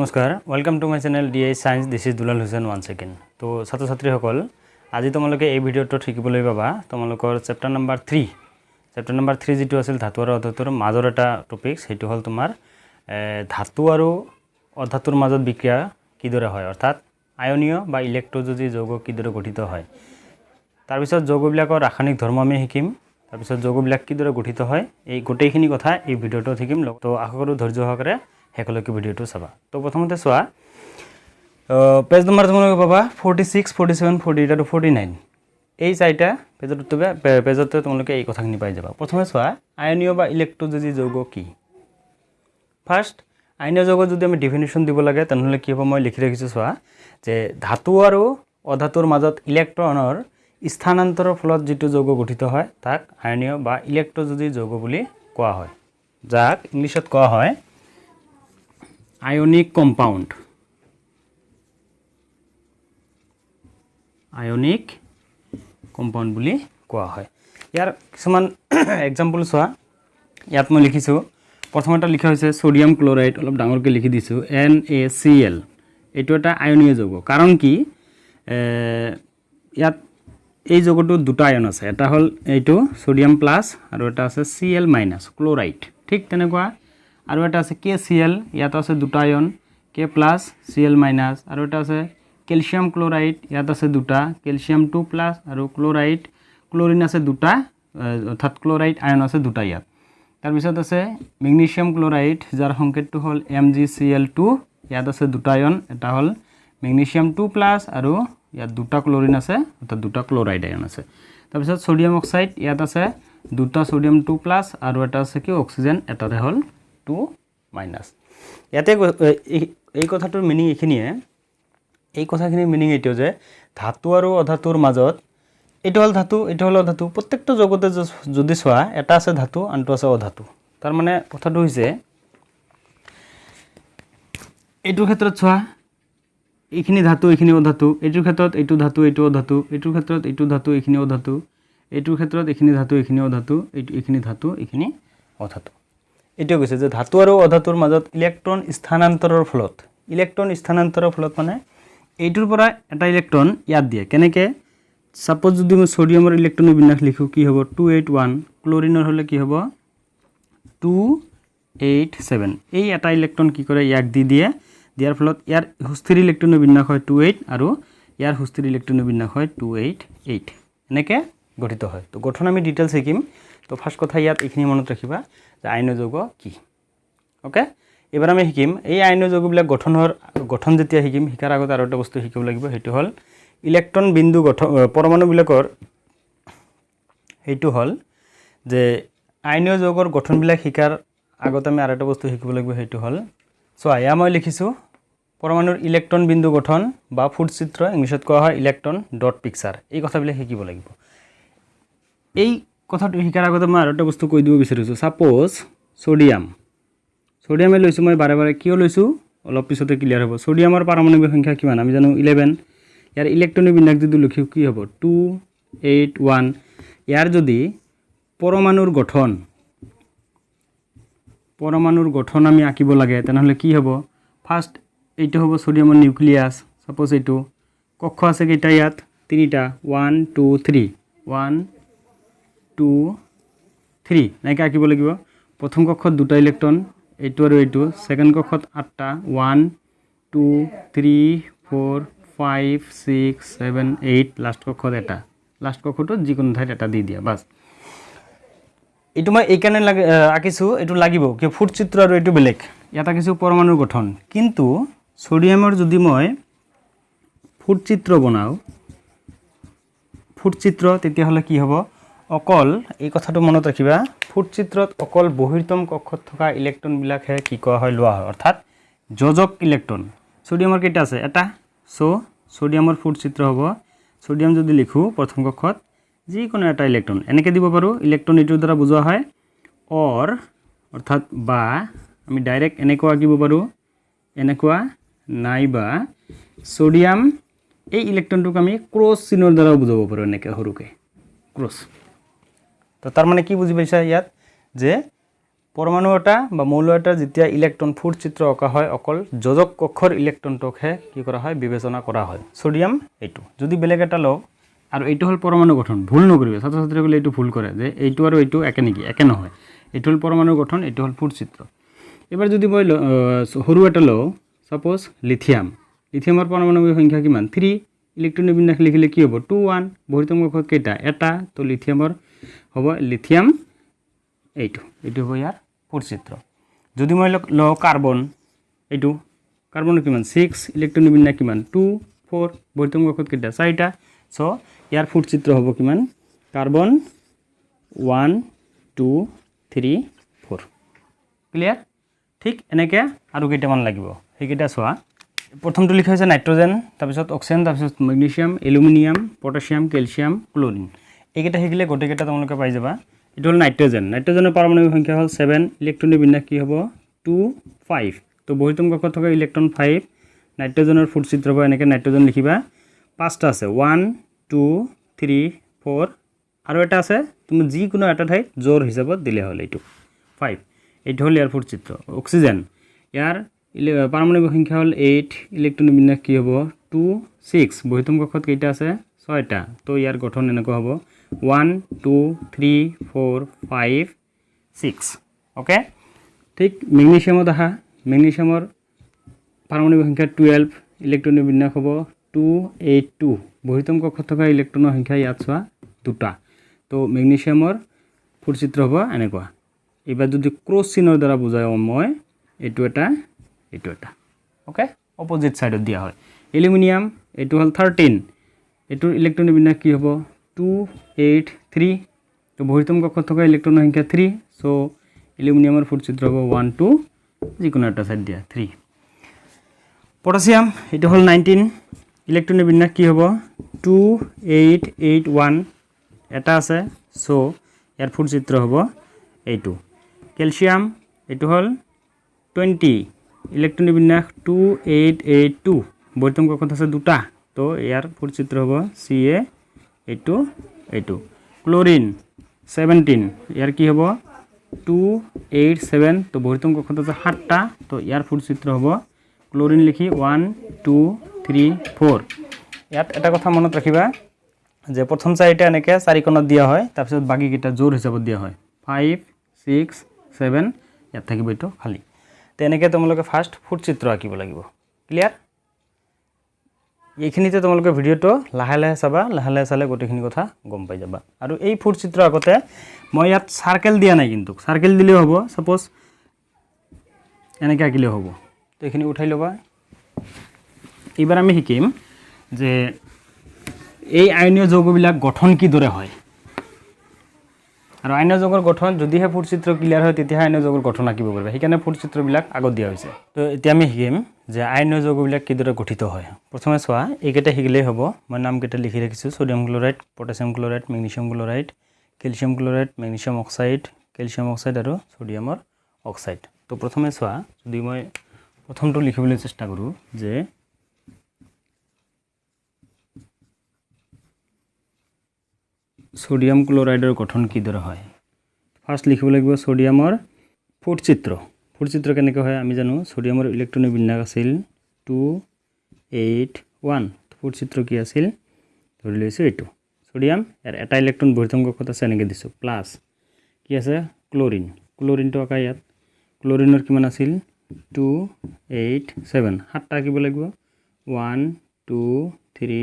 নমস্কাৰ welcome to my channel DI science this is Dulal Hussain one second তো ছাত্ৰ ছাত্ৰীসকল আজি তোমালোকে এই ভিডিঅ'টো শিকিবলৈ পাবা তোমালোকৰ চেপ্টাৰ নম্বৰ 3 যেটো আছিল ধাতু আৰু অধাতুৰ মাজৰ এটা টপিক সেইটো হল তোমাৰ ধাতু আৰু অধাতুৰ মাজত বিক্ৰিয়া কিদৰে হয় অৰ্থাৎ আয়নীয় বা ইলেক্ট্ৰযোজী যৌগ কিদৰে গঠিত হয় তাৰ পিছত যৌগবিলাকৰ ৰাসায়নিক ধৰ্ম আমি শিকিম তাৰ পিছত যৌগবিলাক কিদৰে গঠিত হয় এই গোটেইখিনি কথা এই ভিডিঅ'টো শিকিম তো আশা কৰো ধৈৰ্য সহকাৰে হেকলৈকে ভিডিঅ'টো চাবা তো প্ৰথমতে চোৱা পেজ নম্বৰ তোমালোকে পাবা 46 47 48 আৰু 49 এই চাইটা পেজতে তোমালোকে এই কথাখিনি পাই যাবা প্ৰথমে চোৱা আয়নীয় বা ইলেক্ট্ৰযোজী যৌগ কি ফাৰ্স্ট আয়নীয় যৌগ যদি আমি ডেফিনিশ্যন দিব লাগে তেনেহলে কি হ'ব মই লিখি ৰাখিছো চোৱা যে ধাতু আৰু অধাতুৰ মাজত ইলেক্ট্ৰনৰ স্থানান্তৰৰ ফলত যেটো যৌগ গঠিত হয় তাক আয়নীয় বা ইলেক্ট্ৰযোজী যৌগ বুলি কোৱা হয় যাক ইংলিছত কোৱা হয় ionic compound বুলি কোৱা হয় ইয়াৰ কিছুমান एग्जांपल চোৱা ইয়াত মই লিখিছো প্ৰথমতে লিখা হৈছে সোডিয়াম ক্লোৰাইড অলপ ডাঙৰকৈ লিখি দিছো NaCl এটো এটা আয়নীয় যৌগ কাৰণ কি ইয়াত এই যৌগটো দুটা আয়ন আছে এটা হল এইটো সোডিয়াম প্লাস আৰু এটা আছে Cl মাইনাস ক্লোৰাইড ঠিক তেনেকুৱা আৰু এটা আছে KCl ইয়াত আছে দুটা আয়ন K প্লাস Cl মাইনাস আৰু এটা আছে ক্যালসিয়াম ক্লোৰাইড ইয়াত আছে দুটা ক্যালসিয়াম 2 প্লাস আৰু ক্লোৰাইড ক্লোৰিন আছে দুটা অৰ্থাৎ ক্লোৰাইড আয়ন আছে দুটা ইয়াত তাৰ পিছত আছে ম্যাগনেসিয়াম ক্লোৰাইড যাৰ সংকেতটো হল MgCl2 ইয়াত আছে দুটা আয়ন এটা হল ম্যাগনেসিয়াম 2 প্লাস আৰু ইয়াত দুটা ক্লোৰিন আছে অৰ্থাৎ দুটা ক্লোৰাইড আয়ন আছে তাৰ পিছত সোডিয়াম অক্সাইড ইয়াত আছে দুটা সোডিয়াম 2 প্লাস আৰু এটা আছে কি অক্সিজেন এটাৰে হল 2 মাইনাস ইয়াতে এই কথাটোৰ মিনিং এখিনিয়ে এই কথাখিনিৰ মিনিং এটো যে ধাতু আৰু অধাতুৰ মাজত এটো হল ধাতু এটো হল অধাতু প্ৰত্যেকটো যৌগতে যদি চোৱা এটা আছে ধাতু আনটো আছে অধাতু তাৰ মানে কথাটো হৈছে এটোৰ ক্ষেত্ৰত চোৱা এইখিনি ধাতু এইখিনি অধাতু এটোৰ ক্ষেত্ৰত এইটো ধাতু এইটো অধাতু এটোৰ ক্ষেত্ৰত এইটো ধাতু এইখিনি অধাতু এটোৰ ক্ষেত্ৰত এইখিনি ধাতু এইখিনি অধাতু এইখিনি ধাতু এইখিনি অধাতু এটো কৈছে যে ধাতু আৰু অধাতুৰ মাজত ইলেক্ট্ৰন স্থানান্তৰৰ ফলত মানে এইটোৰ পৰা এটা ইলেক্ট্ৰন ইয়াত দিয়ে কেনেকে সাপোজ যদি মই সোডিয়ামৰ ইলেক্ট্ৰনৰ বিন্যাস লিখো কি হ'ব 281 ক্লোৰিনৰ হলে কি হ'ব 287 এই এটা ইলেক্ট্ৰন কি কৰে ইয়াক দি দিয়ে দিয়াৰ ফলত ইয়াৰ সুস্থিৰ ইলেক্ট্ৰনৰ বিন্যাস হয় 28 আৰু ইয়াৰ সুস্থিৰ ইলেক্ট্ৰনৰ বিন্যাস হয় 288 এনেকে গঠিত হয় তো গঠন আমি ডিটেইলছ শিকিম তো ফাৰ্স্ট কথা ইয়াত এইখিনি মনত ৰাখিবা যে আয়নীয় যৌগ কি ওকে এবাৰ আমি শিকিম এই আয়নীয় যৌগবিলাক গঠন যেতিয়া শিকিম শিকাৰ আগতে আৰু এটা বস্তু শিকিব লাগিব হেতু হল ইলেক্ট্ৰন বিন্দু গঠন পৰমাণু বিলাকৰ হেতু হল যে আয়নীয় যৌগৰ গঠনবিলাক শিকাৰ আগতে আমি আৰু এটা বস্তু শিকিব লাগিব হেতু হল সো আয়া মই লিখিছো পৰমাণুৰ ইলেক্ট্ৰন বিন্দু গঠন বা ফুট চিত্ৰ ইংলিছত কোৱা হয় ইলেক্ট্ৰন ডট পিকচাৰ এই কথাবিলাক শিকিব লাগিব এই কথাটো শিকাৰ আগতে মই আৰু এটা বস্তু কৈ দিব বিচাৰিছো সাপোজ সোডিয়ামে লৈছো মই বাৰে বাৰে কিয় লৈছো অলপ পিছতে ক্লিয়াৰ হ'ব সোডিয়ামৰ পাৰমাণবিক সংখ্যা কিমান আমি জানো 11 ইয়াৰ ইলেক্ট্ৰনিক বিন্যাস যদি লিখো কি হ'ব 281 ইয়াৰ যদি পৰমাণুৰ গঠন আমি আঁকিব লাগে তেনেহলে কি হ'ব ফাৰ্স্ট এইটো হ'ব সোডিয়ামৰ নিউক্লিয়াছ সাপোজ এইটো কক্ষ আছে কেইটা ইয়াত তিনিটা 1 2 3 1 2 3 নাইকা আঁকিব লাগিব প্ৰথম কক্ষত দুটা ইলেক্ট্ৰন এইটো আৰু এইটো সেকেন্ড কক্ষত 8টা 1 2 3 4 5 6 7 8 লাস্ট কক্ষত এটা লাস্ট কক্ষটো যিকোনো ঠাইত এটা দি দিয়া বাস এটো মই এই কানে আকিছো এটো লাগিব কি ফুট চিত্ৰ আৰু এটো বেলেগ ইয়াত আকিছো পৰমাণুৰ গঠন কিন্তু সোডিয়ামৰ যদি মই ফুট চিত্ৰ বনাও ফুট চিত্ৰ তেতিয়া হলে কি হ'ব অকল এই কথাটো মনত ৰাখিবা ফুট চিত্ৰত অকল বহিৰ্তম কক্ষত থকা ইলেক্ট্ৰন বিলাকহে কি কোৱা হয় লোৱা হয় অৰ্থাৎ যোজক ইলেক্ট্ৰন সোডিয়ামৰ কেইটা আছে এটা সো সোডিয়ামৰ ফুট চিত্ৰ হ'ব সোডিয়াম যদি লিখো প্ৰথম কক্ষত যিকোনো এটা ইলেক্ট্ৰন এনেকে দিব পাৰো ইলেক্ট্ৰন এটোৰ দ্বাৰা বুজোৱা হয় অৰ্থাৎ বা আমি ডাইৰেক্ট এনেকুৱা আঁকিব পাৰো এনেকুৱা নাইবা সোডিয়াম এই ইলেক্ট্ৰনটোক আমি ক্ৰছ চিনৰ দ্বাৰা বুজাব পাৰো এনেকে হৰুকে ক্ৰছ তো তাৰ মানে কি বুঝি পাইছা ইয়াত যে পৰমাণু এটা বা মৌল এটাৰ যেতিয়া ইলেক্ট্ৰন ফুট চিত্ৰ অঁকা হয় অকল যোজক কক্ষৰ ইলেক্ট্ৰনটোকহে কি কৰা হয় বিবেচনা কৰা হয় সোডিয়াম এইটো যদি বেলেগ এটা লওঁ আৰু এইটো হ'ল পৰমাণু গঠন ভুল নকৰিব ছাত্ৰ ছাত্ৰীসকলে এইটো ভুল কৰে যে এইটো আৰু এইটো একে নেকি একে নহয় এইটো হ'ল পৰমাণু গঠন এইটো হ'ল ফুট চিত্ৰ এবাৰ যদি মই সৰু এটা লওঁ সাপোজ লিথিয়ামৰ পৰমাণু সংখ্যা কিমান 3 ইলেক্ট্ৰন বিন্যাস লিখিলে কি হ'ব 2 1 বহিৰ্তম কক্ষত কেইটা এটা তো লিথিয়ামৰ হ'ব লিথিয়াম এইটো হ'ব ইয়াৰ ফুট চিত্ৰ যদি মই লওঁ কাৰ্বন এইটো কাৰ্বনৰ কিমান 6 ইলেক্ট্ৰন বিন্যাস কিমান 2 4 বহিৰ্তম কক্ষত কেইটা 4টা সো ইয়াৰ ফুট চিত্ৰ হ'ব কিমান কাৰ্বন 1 2 3 4 ক্লিয়াৰ ঠিক এনেকৈ আৰু কেইটামান লাগিব সেইকেইটা চোৱা প্ৰথমটো লিখা হৈছে নাইট্ৰজেন তাৰপিছত অক্সিজেন তাৰপিছত magnesium aluminium potassium calcium chlorine এইকেইটা শিকিলে গোটেইকেইটা তোমালোকে পাই যাবা এইটো হ'ল নাইট্ৰজেনৰ পাৰমাণৱিক সংখ্যা হ'ল 7 ইলেক্ট্ৰনৰ বিন্যাস কি হ'ব 2 5 তো বহিৰ্তম কক্ষত থকা ইলেক্ট্ৰন 5 নাইট্ৰজেনৰ ফুট চিত্ৰ হ'ব এনেকৈ নাইট্ৰজেন লিখিবা পাঁচটা আছে 1 2 3 4 আৰু এটা আছে তুমি যিকোনো এটা ঠাইত জোৰ হিচাপত দিলে হ'ল এইটো 5 এইটো হ'ল ইয়াৰ ফুট চিত্ৰ অক্সিজেন ইয়াৰ পাৰমাণৱিক সংখ্যা হ'ল 8 ইলেক্ট্ৰনৰ বিন্যাস কি হ'ব 2 6 বহিৰ্তম কক্ষত কেইটা আছে 6টা তো ইয়াৰ গঠন এনেকুৱা হ'ব 1 2 3 4 5 6 ওকে ঠিক মেগনেছিয়ামত আহা মেগনেছিয়ামৰ পাৰমাণৱিক সংখ্যা 12 ইলেক্ট্ৰনৰ বিন্যাস হ'ব 2 8 2 বহিৰ্তম কক্ষত থকা ইলেক্ট্ৰনৰ সংখ্যা ইয়াত চোৱা দুটা তো মেগনেছিয়ামৰ ফুট চিত্ৰ হ'ব এনেকুৱা এবাৰ যদি ক্ৰছ চিনৰ দ্বাৰা বুজাই মই এইটো এটা ওকে অপজিট সাইডত দিয়া হয় এলুমিনিয়াম এইটো হ'ল 13 এইটোৰ ইলেক্ট্ৰনৰ বিন্যাস কি হ'ব 2 8 3 তো বহিৰ্তম কক্ষত থকা ইলেক্ট্ৰনৰ সংখ্যা 3 সো এলুমিনিয়ামৰ ফুট চিত্ৰ হ'ব 1 2 যিকোনো এটা সাইড দিয়া 3 পটাছিয়াম এইটো হ'ল 19 ইলেক্ট্ৰনৰ বিন্যাস কি হ'ব 2 8 8 1 এটা আছে সো ইয়াৰ ফুট চিত্ৰ হ'ব এইটো কেলছিয়াম এইটো হ'ল 20 ইলেক্ট্ৰনৰ বিন্যাস 2 8 8 2 বহিৰ্তম কক্ষত আছে দুটা তো ইয়াৰ ফুট চিত্ৰ হ'ব CA এইটো ক্লোৰিন 17 ইয়াৰ কি হ'ব 2 8 7 তো বহিৰ্তম কক্ষত আছে 7টা তো ইয়াৰ ফুট চিত্ৰ হ'ব ক্লোৰিন লিখি 1 2 3 4 ইয়াত এটা কথা মনত ৰাখিবা যে প্ৰথম চাৰিটা এনেকৈ চাৰিকোণত দিয়া হয় তাৰপিছত বাকীকেইটা জোৰ হিচাপত দিয়া হয় 5 6 7 ইয়াত থাকিব এইটো খালি তেনেকৈ তোমালোকে ফাৰ্ষ্ট ফুট চিত্ৰ আঁকিব লাগিব ক্লিয়াৰ এইখিনিতে তোমালোকে ভিডিঅ'টো লাহে লাহে চাবা লাহে লাহে চালে গোটেইখিনি কথা গম পাই যাবা আৰু এই ফুট চিত্ৰ আগতে মই ইয়াত সাৰ্কেল দিয়া নাই কিন্তু সাৰ্কেল দিলেও হ'ব সাপোজ এনেকৈ আঁকিলেও হ'ব তো এইখিনি উঠাই ল'বা এইবাৰ আমি শিকিম যে এই আয়নীয় যৌগবিলাক গঠন কিদৰে হয় আৰু আয়নীয় যৌগৰ গঠন যদিহে ফুট চিত্ৰ ক্লিয়াৰ হয় তেতিয়াহে আয়নীয় যৌগৰ গঠন আঁকিব পাৰিবা সেইকাৰণে ফুট চিত্ৰবিলাক আগত দিয়া হৈছে তো এতিয়া আমি শিকিম যে আয়নীয় যৌগবিলাক কিদৰে গঠিত হয় প্ৰথমে চোৱা এইকেইটা শিকিলেই হ'ব মই নামকেইটা লিখি ৰাখিছোঁ sodium chloride potassium chloride magnesium chloride calcium chloride magnesium oxide আৰু সোডিয়ামৰ অক্সাইড তো প্ৰথমে চোৱা যদি মই প্ৰথমটো লিখিবলৈ চেষ্টা কৰোঁ যে সোডিয়াম ক্লৰাইডৰ গঠন কিদৰে হয় ফাৰ্ষ্ট লিখিব লাগিব সোডিয়ামৰ ফুট চিত্ৰ কেনেকৈ হয় আমি জানো সোডিয়ামৰ ইলেক্ট্ৰনৰ বিন্যাস আছিল 2 8 1 ফুট চিত্ৰ কি আছিল ধৰি লৈছোঁ এইটো সোডিয়াম ইয়াৰ এটা ইলেক্ট্ৰন বহিৰ্তম কক্ষত আছে এনেকৈ দিছোঁ প্লাছ কি আছে ক্লোৰিনটো আঁকা ইয়াত ক্লোৰিনৰ কিমান আছিল 2 8 7 সাতটা আঁকিব লাগিব 1 2 3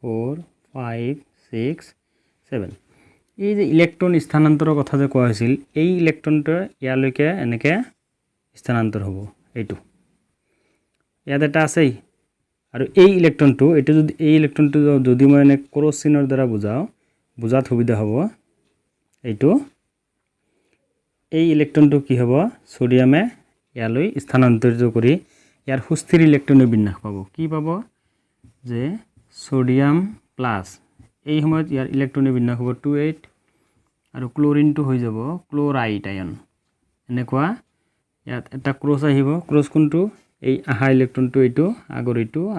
4 5 6 7 এই যে ইলেক্ট্ৰন স্থানান্তৰৰ কথা যে কোৱা হৈছিল এই ইলেক্ট্ৰনটো ইয়ালৈকে এনেকৈ স্থানান্তৰ হ'ব এইটো ইয়াত এটা আছেই আৰু এই ইলেক্ট্ৰনটো যদি মই এনে ক্ৰছ চিনৰ দ্বাৰা বুজাত সুবিধা হ'ব এইটো এই ইলেক্ট্ৰনটো কি হ'ব সোডিয়ামে ইয়ালৈ স্থানান্তৰিত কৰি ইয়াৰ সুস্থিৰ ইলেক্ট্ৰনৰ বিন্যাস পাব কি পাব যে সোডিয়াম প্লাছ এই সময়ত ইয়াৰ ইলেক্ট্ৰনৰ বিন্যাস হ'ব 2 8 আৰু ক্লোৰিনটো হৈ যাব ক্লোৰাইড আয়ন এনেকুৱা ইয়াত এটা ক্ৰছ আহিব ক্ৰছ কোনটো এই আহা ইলেক্ট্ৰনটো এইটো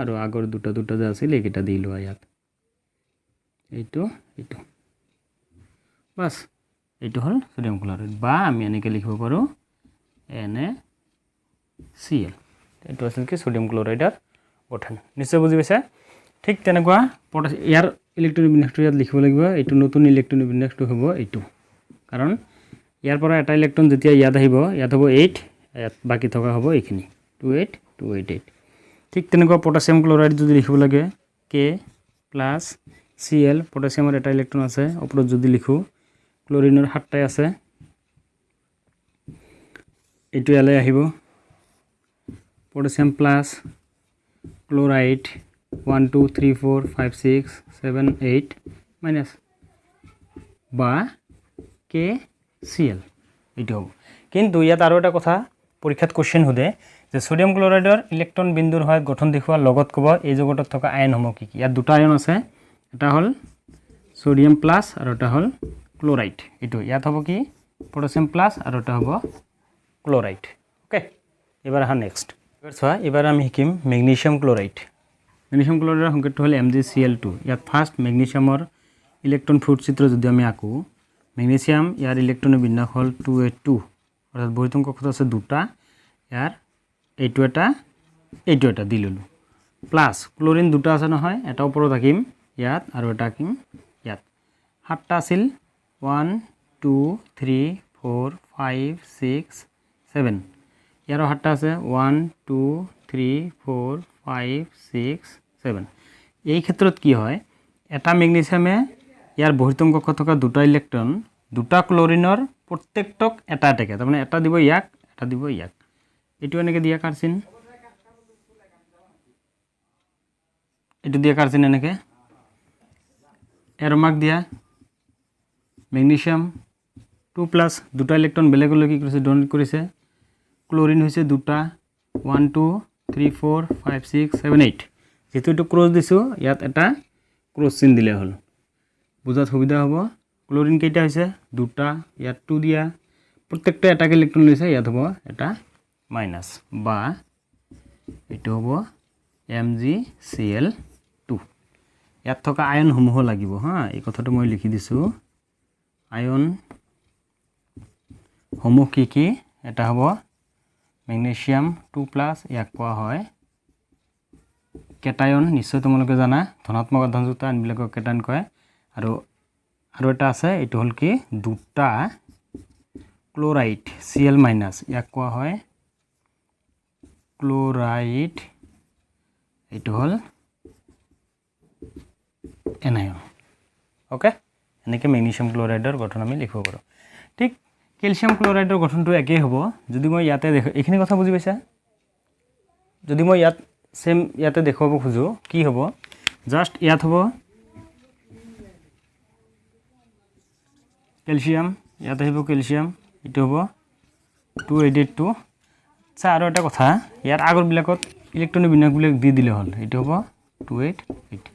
আৰু আগৰ দুটা যে আছিল এইকেইটা দি লোৱা ইয়াত এইটো বাছ এইটো হ'ল সোডিয়াম ক্লৰাইড বা আমি এনেকৈ লিখিব পাৰোঁ NaCl এইটো আছিল কি সোডিয়াম ক্লোৰাইডৰ গঠন নিশ্চয় বুজি পাইছা ঠিক তেনেকুৱা ইয়াৰ ইলেক্ট্ৰন বিন্যাসটো ইয়াত লিখিব লাগিব এইটো নতুন ইলেক্ট্ৰন বিন্যাসটো হ'ব এইটো কাৰণ ইয়াৰ পৰা এটা ইলেক্ট্ৰন যেতিয়া ইয়াত আহিব ইয়াত হ'ব 8 ইয়াত বাকি থকা হ'ব এইখিনি 28 288 ঠিক তেনেকুৱা পটাছিয়াম ক্লোৰাইড যদি লিখিব লাগে K প্লাছ Cl পটাছিয়ামৰ এটা ইলেক্ট্ৰন আছে ওপৰত যদি লিখো ক্লোৰিনৰ 7টাই আছে এইটো ইয়ালৈ আহিব পটাছিয়াম প্লাছ ক্লোৰাইড 1 2 3 4 5 6 7 8 মাইনাস বা KCl এইটো হ'ব কিন্তু ইয়াত আৰু এটা কথা পৰীক্ষাত কোশ্চেন হোদে যে সোডিয়াম ক্লোৰাইডৰ ইলেক্ট্ৰন বিন্দুৰ হয় গঠন দেখুৱা লগত কব এই জগতত থকা আয়ন হম কি ইয়াত দুটা আয়ন আছে এটা হল সোডিয়াম প্লাস আৰু এটা হল ক্লোৰাইড এইটো ইয়াত হ'ব কি পটাছিয়াম প্লাস আৰু এটা হ'ব ক্লোৰাইড ওকে এবাৰ আহা নেক্সট এবাৰ আমি শিকিম মেগনেছিয়াম ক্লোৰাইড মেগনেছিয়াম ক্লোৰাইডৰ সংকেতটো হল MgCl2 ইয়াত ফাৰ্স্ট মেগনেছিয়ামৰ ইলেক্ট্ৰন ফ্লুইড চিত্ৰ যদি আমি আঁকো মেগনেছিয়াম ইয়াৰ ইলেক্ট্ৰনৰ বিন্যাস হল 282 অৰ্থাৎ বহিতং কক্ষত আছে দুটা ইয়াৰ এইটো এটা দি ললো প্লাস ক্লোৰিন দুটা আছে নহয় এটা ওপৰত থাকিম ইয়াত আৰু এটা থাকিম ইয়াত সাতটা আছিল 1 2 3 4 5 6 7 ইয়াৰ সাতটা আছে 1 2 3 4 5 6 7 এই ক্ষেত্ৰত কি হয় এটা মেগনেছিয়ামে ইয়াৰ বহিতং কক্ষত থকা দুটা ইলেক্ট্ৰন দুটা ক্লোৰিনৰ প্ৰত্যেকটক এটা এটাকে তাৰ মানে এটা দিব ইয়াক এটা দিব ইয়াক এইটো এনেকে দিয়া কাৰচিন এইটো দিয়া কাৰচিন এনেকে এৰমাক দিয়া মেগনেছিয়াম 2+ দুটা ইলেক্ট্ৰন বেলেগলৈ কি কৰিছে ডোনেট কৰিছে ক্লোৰিন হৈছে দুটা 1 2 3 4 5 6 7 8 যেটো এটো ক্ৰস দিছো ইয়াত এটা ক্ৰস চিন দিলে হল বুজাত সুবিধা হ'ব ক্লোৰিন কেইটা হৈছে দুটা ইয়াত 2 দিয়া প্ৰত্যেকটা এটা ইলেক্ট্ৰন লৈছে ইয়াত হ'ব এটা মাইনাস বা এটো হ'ব MgCl2 ইয়াত থকা আয়ন সমূহ লাগিব হা এই কথাটো মই লিখি দিছো আয়ন সমূহ কি এটা হ'ব মেগনেছিয়াম 2+ ইয়াক কোৱা হয় কেটায়ন নিশ্চয় তোমালোকে জানা ধনাত্মক আধানযুক্ত আনবিলাকক কেটায়ন কয় আৰু এটা আছে এটো হল কি দুটা ক্লোৰাইড Cl- ইয়াক কোৱা হয় ক্লোৰাইড এইটো হল এনায়ন ওকে এনেকে মেগনেছিয়াম ক্লোৰাইডৰ গঠন আমি লিখিব পাৰো ঠিক ক্যালসিয়াম ক্লোৰাইডৰ গঠনটো একেই হ'ব যদি মই ইয়াতে দেখো এইখিনি কথা বুজি পাইছা যদি মই ইয়াত সেম ইয়াতে দেখাব খুজো কি হ'ব জাস্ট ইয়াত হ'ব ক্যালসিয়াম ইয়াতে আহিব ক্যালসিয়াম এটো হ'ব 282 আচ্ছা আৰু এটা কথা ইয়াৰ আগৰ বিলাকত ইলেক্ট্ৰনিক বিন্যাসবিলাক দি দিলে হল এটো হ'ব 288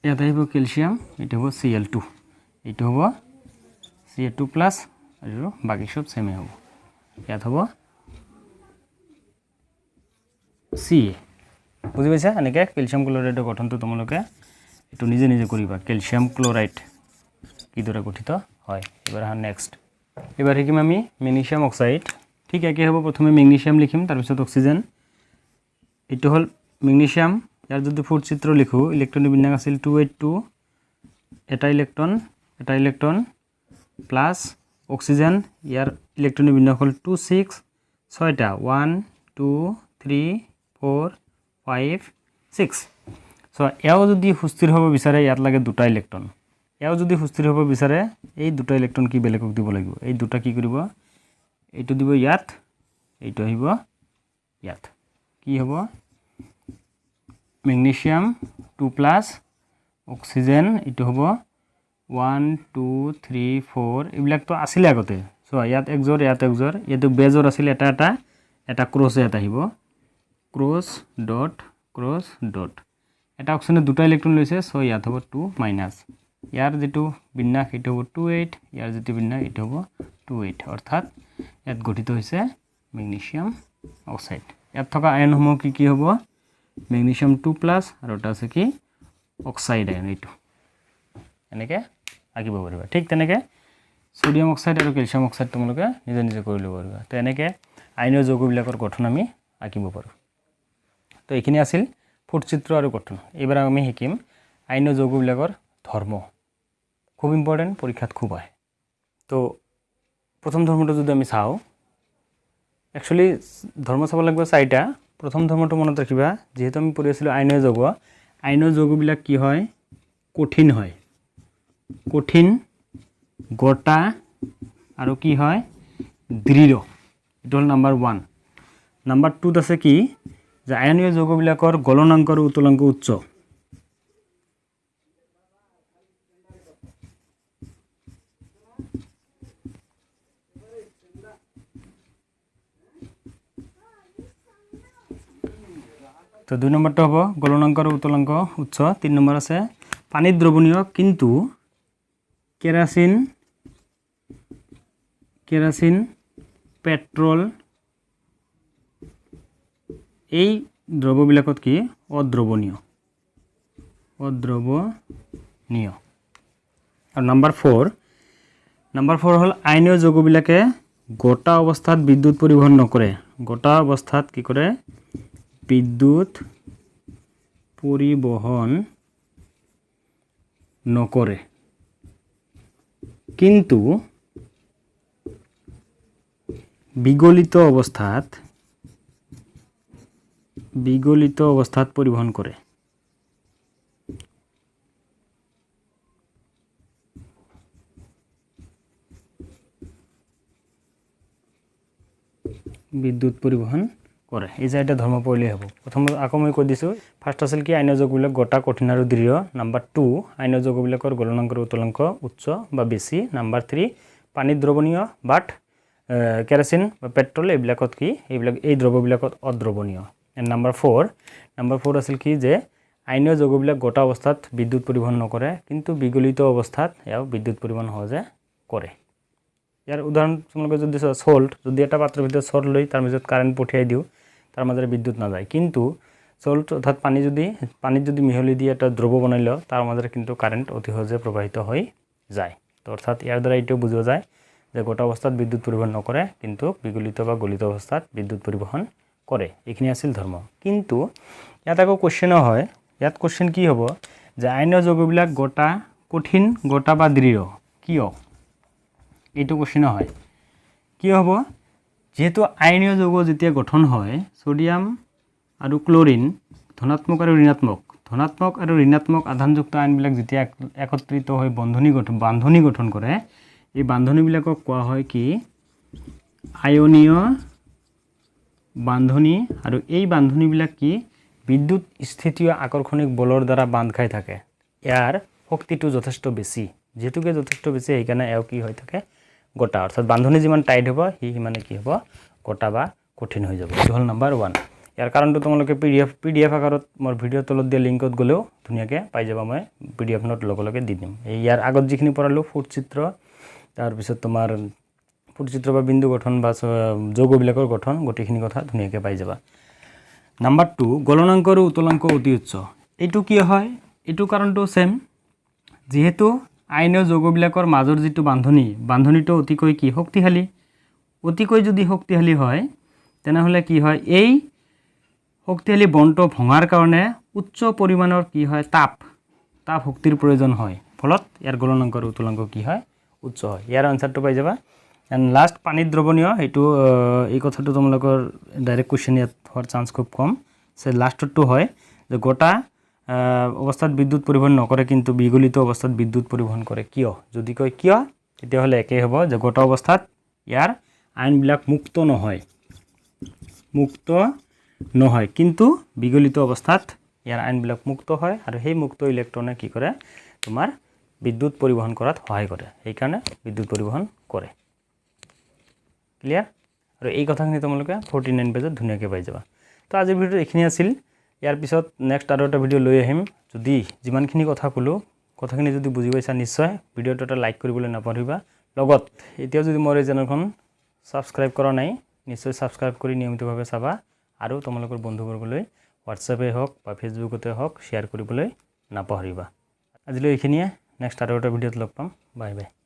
ইয়াতে আহিব ক্যালসিয়াম এটো হ'ব Cl2 এটো হ'ব Ca2+ আৰু বাকি সব সেমে হ'ব ইয়াত হ'ব Ca বুজি পাইছা এনেকে ক্যালসিয়াম ক্লোৰাইডৰ গঠনটো তোমালোকে এটো নিজে নিজে কৰিবা ক্যালসিয়াম ক্লোৰাইড কিদৰে গঠিত হয় এবাৰ হা নেক্সট এবাৰ শিকিম আমি মেগনেছিয়াম অক্সাইড ঠিক একে হ'ব প্ৰথমে মেগনেছিয়াম লিখিম তাৰ পিছত অক্সিজেন এটো হল মেগনেছিয়াম ইয়াৰ যদি ফুট চিত্ৰ লিখো ইলেক্ট্ৰনিক বিন্যাস আছিল 282 এটা ইলেক্ট্ৰন প্লাস অক্সিজেন ইয়াৰ ইলেক্ট্ৰনিক বিন্যাস হল 26 ছয়টা 1 2 3 4 5 6 সো এও যদি সুস্থিৰ হ'ব বিচাৰে ইয়াত লাগে দুটা ইলেক্ট্ৰন এও যদি সুস্থিৰ হ'ব বিচাৰে এই দুটা ইলেক্ট্ৰন কি বেলেগক দিব লাগিব এই দুটা কি কৰিব এইটো দিব ইয়াত এইটো আহিব ইয়াত কি হ'ব মেগনেছিয়াম 2+ অক্সিজেন এটো হ'ব 1 2 3 4 ইবিলাক তো আছিল আগতে সো ইয়াত একজোৰ ইয়াত একজোৰ এটো বেজৰ আছিল এটা ক্ৰছ ইয়াত আহিব ক্ৰছ ডট এটা অক্সিজেনে দুটা ইলেক্ট্ৰন লৈছে সো ইয়াত হ'ব 2- ইয়াৰ যেটো বিন্যাস এটো হ'ব 28 ইয়াৰ যেটো বিন্যাস এটো হ'ব 28 অৰ্থাৎ ইয়াত গঠিত হৈছে মেগনেছিয়াম অক্সাইড ইয়াত থকা আয়ন সমূহ কি হ'ব মেগনেছিয়াম 2+ আৰু এটা আছে কি অক্সাইড আয়ন এইটো এনেকৈ আঁকিব পাৰিবা ঠিক তেনেকৈ সোডিয়াম অক্সাইড আৰু কেলছিয়াম অক্সাইড তোমালোকে নিজে নিজে কৰি ল'ব পাৰিবা তো এনেকৈ আইনীয় যৌগবিলাকৰ গঠন আমি আঁকিব পাৰোঁ তো এইখিনি আছিল ফুটচিত্ৰ আৰু গঠন এইবাৰ আমি শিকিম আইনীয় যৌগবিলাকৰ ধৰ্ম খুব ইম্পৰ্টেণ্ট পৰীক্ষাত খুব আহে তো প্ৰথম ধৰ্মটো যদি আমি চাওঁ একচুৱেলি ধৰ্ম চাব লাগিব চাৰিটা প্ৰথম ধৰ্মটো মনত ৰাখিবা যেহেতু আমি পঢ়ি আছিলোঁ আইনীয় যৌগবিলাক কি হয় কঠিন হয় কঠিন গোটা আৰু কি হয় দৃঢ় এইটো হ'ল নাম্বাৰ 1 নাম্বাৰ 2ত আছে কি যে আইনীয় যৌগবিলাকৰ গলনাংক আৰু উতলাংক উচ্চ তো 2 নম্বৰটো হ'ব গলনাংক আৰু উতলাংক উচ্চ 3 নম্বৰ আছে পানীত দ্ৰৱণীয় কিন্তু কেৰাচিন পেট্ৰল এই দ্ৰৱবিলাকত কি অদ্ৰৱণীয় আৰু নাম্বাৰ 4 হ'ল আইনীয় যৌগবিলাকে গোটা অৱস্থাত বিদ্যুৎ পৰিবহন নকৰে গোটা অৱস্থাত কি কৰে বিদ্যুৎ পৰিবহন নকৰে কিন্তু বিগলিত অৱস্থাত পৰিবহন কৰে বিদ্যুৎ পৰিবহন কৰে এই যে এটা ধৰ্ম পঢ়িলেই হ'ব প্ৰথম আকৌ মই কৈ দিছোঁ ফাৰ্ষ্ট আছিল কি আইনীয় যৌগবিলাক গোটা কঠিন আৰু দৃঢ় নাম্বাৰ 2 আইনীয় যৌগবিলাকৰ গলনাংক আৰু উতলাংক উচ্চ বা বেছি নাম্বাৰ 3 পানীত দ্ৰৱণীয় বাট কেৰাচিন বা পেট্ৰল এইবিলাকত কি এই দ্ৰৱবিলাকত অদ্ৰৱণীয় এণ্ড নাম্বাৰ 4 আছিল কি যে আইনীয় যৌগবিলাক গোটা অৱস্থাত বিদ্যুৎ পৰিবহন নকৰে কিন্তু বিগলিত অৱস্থাত এও বিদ্যুৎ পৰিবহন সহজে কৰে ইয়াৰ উদাহৰণ তোমালোকে যদি সল্ট যদি এটা পাত্ৰৰ ভিতৰত সল্ট লৈ তাৰ মাজত কাৰেণ্ট পঠিয়াই দিওঁ তাৰ মাজেৰে বিদ্যুৎ নাযায় কিন্তু সল্ট অৰ্থাৎ পানীত যদি মিহলি দি এটা দ্ৰৱ বনাই লওঁ তাৰ মাজেৰে কিন্তু কাৰেণ্ট অতি সহজে প্ৰবাহিত হৈ যায় তো অৰ্থাৎ ইয়াৰ দ্বাৰা এইটো বুজোৱা যায় যে গোটা অৱস্থাত বিদ্যুৎ পৰিবহন নকৰে কিন্তু বিগলিত বা গলিত অৱস্থাত বিদ্যুৎ পৰিবহন কৰে এইখিনি আছিল ধৰ্ম কিন্তু ইয়াত আকৌ কোৱেশ্চন হয় ইয়াত কোৱেশ্চন কি হ'ব যে আইনীয় যৌগবিলাক গোটা কঠিন গোটা বা দৃঢ় কিয় এইটো কোৱেশ্চন হয় কি হ'ব যেহেতু আইনীয় যৌগ যেতিয়া গঠন হয় সোডিয়াম আৰু ক্লোৰিন ধনাত্মক আৰু ঋণাত্মক আধানযুক্ত আয়নবিলাক যেতিয়া একত্ৰিত হৈ বান্ধনী গঠন কৰে এই বান্ধনীবিলাকক কোৱা হয় কি আয়নীয় বান্ধনী আৰু এই বান্ধনীবিলাক কি বিদ্যুৎ স্থিতীয় আকৰ্ষণিক বলৰ দ্বাৰা বান্ধ খাই থাকে ইয়াৰ শক্তিটো যথেষ্ট বেছি যেহেতুকে যথেষ্ট বেছি সেইকাৰণে এও কি হৈ থাকে গোটা অৰ্থাৎ বান্ধনী যিমান টাইট হ'ব সিমানে কি হ'ব গোটা বা কঠিন হৈ যাব এইটো হ'ল নাম্বাৰ 1 ইয়াৰ কাৰণটো তোমালোকে পিডিএফ আকাৰত মোৰ ভিডিঅ' তলত দিয়া লিংকত গ'লেও ধুনীয়াকৈ পাই যাবা মই পিডিএফ নোট লগে দি দিম ইয়াৰ আগত যিখিনি পঢ়ালোঁ ফুটচিত্ৰ তাৰপিছত তোমাৰ ফুটচিত্ৰ বা বিন্দু গঠন বা যৌগবিলাকৰ গঠন গোটেইখিনি কথা ধুনীয়াকৈ পাই যাবা নাম্বাৰ 2 গলনাংক আৰু উতলাংক অতি উচ্চ এইটো কি হয় এইটো কাৰণটো সেম যেহেতু আইনীয় যৌগবিলাকৰ মাজৰ যিটো বান্ধনীটো অতিকৈ কি অতিকৈ যদি শক্তিশালী হয় তেনেহ'লে কি হয় এই শক্তিশালী বন্ধটো ভঙাৰ কাৰণে উচ্চ পৰিমাণৰ কি হয় তাপ শক্তিৰ প্ৰয়োজন হয় ফলত ইয়াৰ গলনাংক আৰু উতলাংক কি হয় উচ্চ হয় ইয়াৰ আনসাৰটো পাই যাবা এণ্ড লাষ্ট পানীত দ্ৰৱণীয় এইটো এই কথাটো তোমালোকৰ ডাইৰেক্ট কুৱেশ্যন ইয়াত হোৱাৰ চান্স খুব কম লাষ্টটো হয় যে গোটা অৱস্থাত বিদ্যুৎ পৰিবহন নকৰে কিন্তু বিগলিত অৱস্থাত বিদ্যুৎ পৰিবহন কৰে কিয় যদি কয় কিয় তেতিয়াহ'লে একেই হ'ব যে গোটা অৱস্থাত ইয়াৰ আইনবিলাক মুক্ত নহয় কিন্তু বিগলিত অৱস্থাত ইয়াৰ আইনবিলাক মুক্ত হয় আৰু সেই মুক্ত ইলেক্ট্ৰনে কি কৰে তোমাৰ বিদ্যুৎ পৰিবহন কৰাত সহায় কৰে সেইকাৰণে বিদ্যুৎ পৰিবহন কৰে ক্লিয়াৰ আৰু এই কথাখিনি তোমালোকে 49 পেজত ধুনীয়াকৈ পাই যাবা তো আজিৰ ভিডিঅ'ত এইখিনি আছিল ইয়াৰ পিছত নেক্সট আৰু এটা ভিডিঅ' লৈ আহিম যদি যিমানখিনি কথা ক'লোঁ কথাখিনি যদি বুজি পাইছা নিশ্চয় ভিডিঅ'টো এটা লাইক কৰিবলৈ নাপাহৰিবা লগত এতিয়াও যদি মোৰ এই চেনেলখন সাবস্ক্ৰাইব কৰা নাই নিশ্চয় সাবস্ক্ৰাইব কৰি নিয়মিতভাৱে চাবা আৰু তোমালোকৰ বন্ধুবৰ্গলৈ হোৱাটছএপে হওক বা ফেচবুকতে হওক শ্বেয়াৰ কৰিবলৈ নাপাহৰিবা আজিলৈ এইখিনিয়ে নেক্সট আৰু এটা ভিডিঅ'ত লগ পাম বাই বাই